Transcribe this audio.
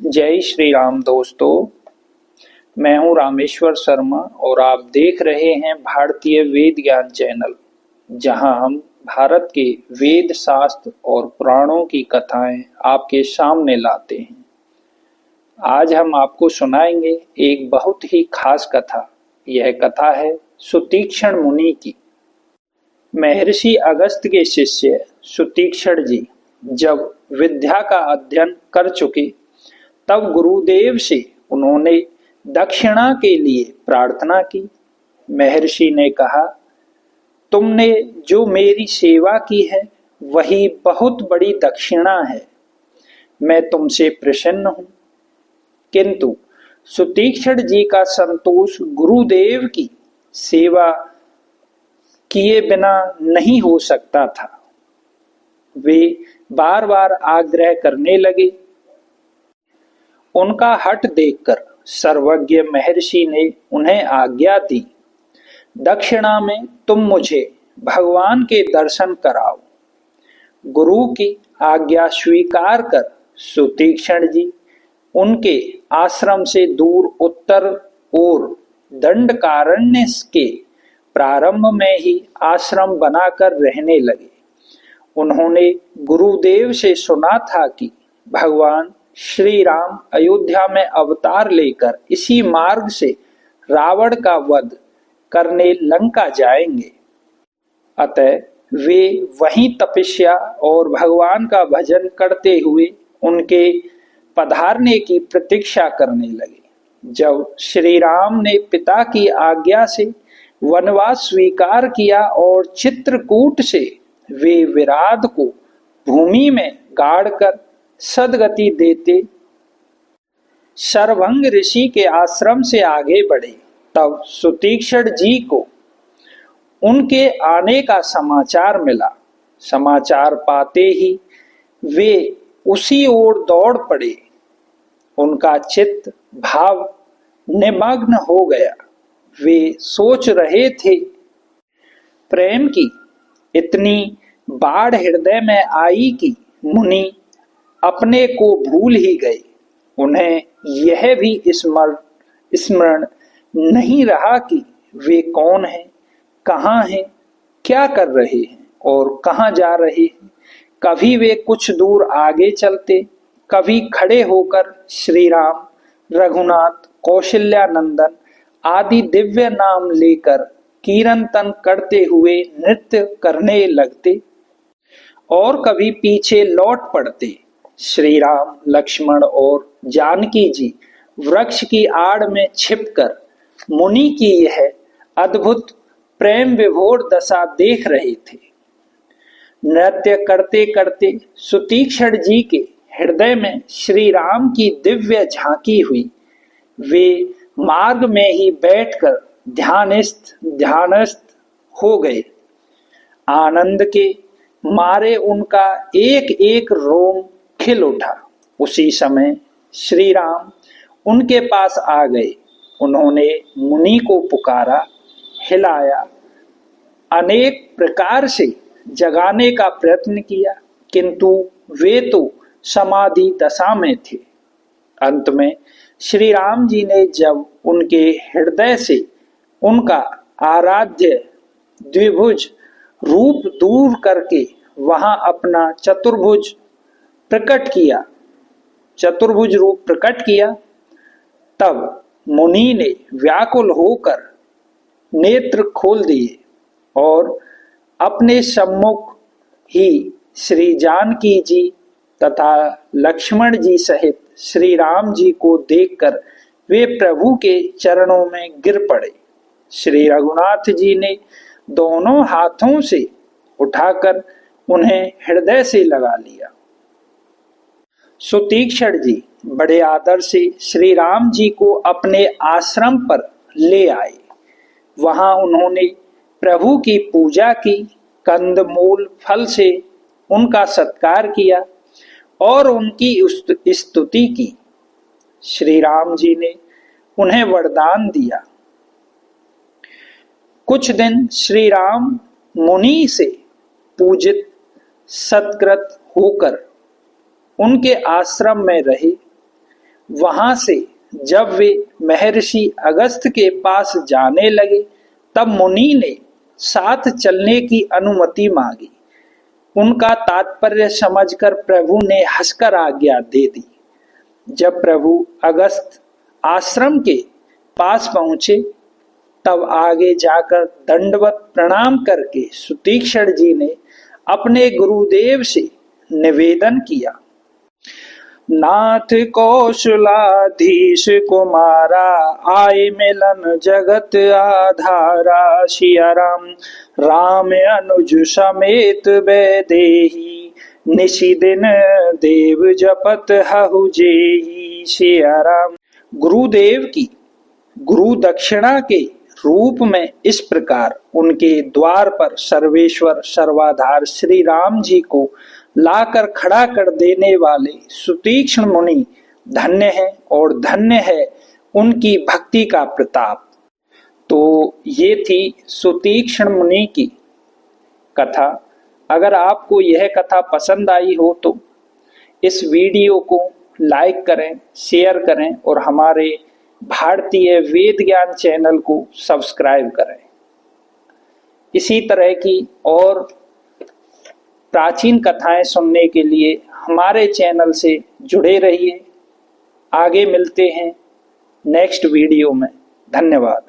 जय श्री राम दोस्तों। मैं हूं रामेश्वर शर्मा और आप देख रहे हैं भारतीय वेद ज्ञान चैनल, जहां हम भारत के वेद शास्त्र और पुराणों की कथाएं आपके सामने लाते हैं। आज हम आपको सुनाएंगे एक बहुत ही खास कथा। यह कथा है सुतीक्षण मुनि की। महर्षि अगस्त के शिष्य सुतीक्षण जी जब विद्या का अध्ययन कर चुके, तब गुरुदेव से उन्होंने दक्षिणा के लिए प्रार्थना की। महर्षि ने कहा, तुमने जो मेरी सेवा की है वही बहुत बड़ी दक्षिणा है। मैं तुमसे प्रसन्न हूं। किंतु सुतीक्षण जी का संतोष गुरुदेव की सेवा किए बिना नहीं हो सकता था। वे बार बार आग्रह करने लगे। उनका हठ देखकर सर्वज्ञ महर्षि ने उन्हें आज्ञा दी, दक्षिणा में तुम मुझे भगवान के दर्शन कराओ। गुरु की आज्ञा स्वीकार कर सुतीक्षण जी उनके आश्रम से दूर उत्तर ओर दंडकारण्य के प्रारंभ में ही आश्रम बनाकर रहने लगे। उन्होंने गुरुदेव से सुना था कि भगवान श्री राम अयोध्या में अवतार लेकर इसी मार्ग से रावण का वध करने लंका जाएंगे। अतः वे वहीं तपस्या और भगवान का भजन करते हुए उनके पधारने की प्रतीक्षा करने लगे। जब श्री राम ने पिता की आज्ञा से वनवास स्वीकार किया और चित्रकूट से वे विराट को भूमि में गाड़कर सदगति देते शरभंग ऋषि के आश्रम से आगे बढ़े, तब सुतीक्षण जी को उनके आने का समाचार मिला। समाचार पाते ही वे उसी ओर दौड़ पड़े। उनका चित्त भाव निमग्न हो गया। वे सोच रहे थे, प्रेम की इतनी बाढ़ हृदय में आई कि मुनि अपने को भूल ही गए। उन्हें यह भी स्मरण नहीं रहा कि वे कौन हैं, कहाँ हैं, क्या कर रहे हैं और कहाँ जा रहे हैं। कभी वे कुछ दूर आगे चलते, कभी खड़े होकर श्री राम, रघुनाथ, कौशल्यानंदन आदि दिव्य नाम लेकर कीर्तन करते हुए नृत्य करने लगते और कभी पीछे लौट पड़ते। श्री राम, लक्ष्मण और जानकी जी वृक्ष की आड़ में छिपकर मुनि की यह अद्भुत प्रेम विभोर दशा देख रहे थे। नृत्य करते करते सुतीक्षण जी के हृदय में श्री राम की दिव्य झांकी हुई। वे मार्ग में ही बैठकर ध्यानस्थ हो गए। आनंद के मारे उनका एक एक रोम खिल उठा। उसी समय श्री राम उनके पास आ गए। उन्होंने मुनि को पुकारा, हिलाया, अनेक प्रकार से जगाने का प्रयत्न किया, किंतु वे तो समाधि दशा में थे। अंत में श्री राम जी ने जब उनके हृदय से उनका आराध्य द्विभुज रूप दूर करके वहां अपना चतुर्भुज रूप प्रकट किया, तब मुनि ने व्याकुल होकर नेत्र खोल दिए और अपने सम्मुख ही श्री जानकी जी तथा लक्ष्मण जी सहित श्री राम जी को देखकर वे प्रभु के चरणों में गिर पड़े। श्री रघुनाथ जी ने दोनों हाथों से उठाकर उन्हें हृदय से लगा लिया। सुतीक्षण जी बड़े आदर से श्री राम जी को अपने आश्रम पर ले आए। वहां उन्होंने प्रभु की पूजा की, कंदमूल फल से उनका सत्कार किया और उनकी स्तुति की। श्री राम जी ने उन्हें वरदान दिया। कुछ दिन श्री राम मुनि से पूजित सत्कृत होकर उनके आश्रम में रहे। वहां से जब वे महर्षि अगस्त के पास जाने लगे तब मुनि ने साथ चलने की अनुमति मांगी। उनका तात्पर्य समझकर प्रभु ने हंसकर आज्ञा दे दी। जब प्रभु अगस्त आश्रम के पास पहुंचे तब आगे जाकर दंडवत प्रणाम करके सुतीक्षण जी ने अपने गुरुदेव से निवेदन किया, नाथ कौशलाधीश कुमारा, आए मिलन जगत आधारा, सिया राम राम अनुज समेत वैदेही, निशि दिन देव जपत हहु जेही। सिया राम। गुरुदेव की गुरु दक्षिणा के रूप में इस प्रकार उनके द्वार पर सर्वेश्वर सर्वाधार श्री राम जी को लाकर खड़ा कर देने वाले सुतीक्ष्ण मुनि धन्य है और धन्य है उनकी भक्ति का प्रताप। तो ये थी सुतीक्ष्ण मुनि की कथा। अगर आपको यह कथा पसंद आई हो तो इस वीडियो को लाइक करें, शेयर करें और हमारे भारतीय वेद ज्ञान चैनल को सब्सक्राइब करें। इसी तरह की और प्राचीन कथाएं सुनने के लिए हमारे चैनल से जुड़े रहिए। आगे मिलते हैं नेक्स्ट वीडियो में। धन्यवाद।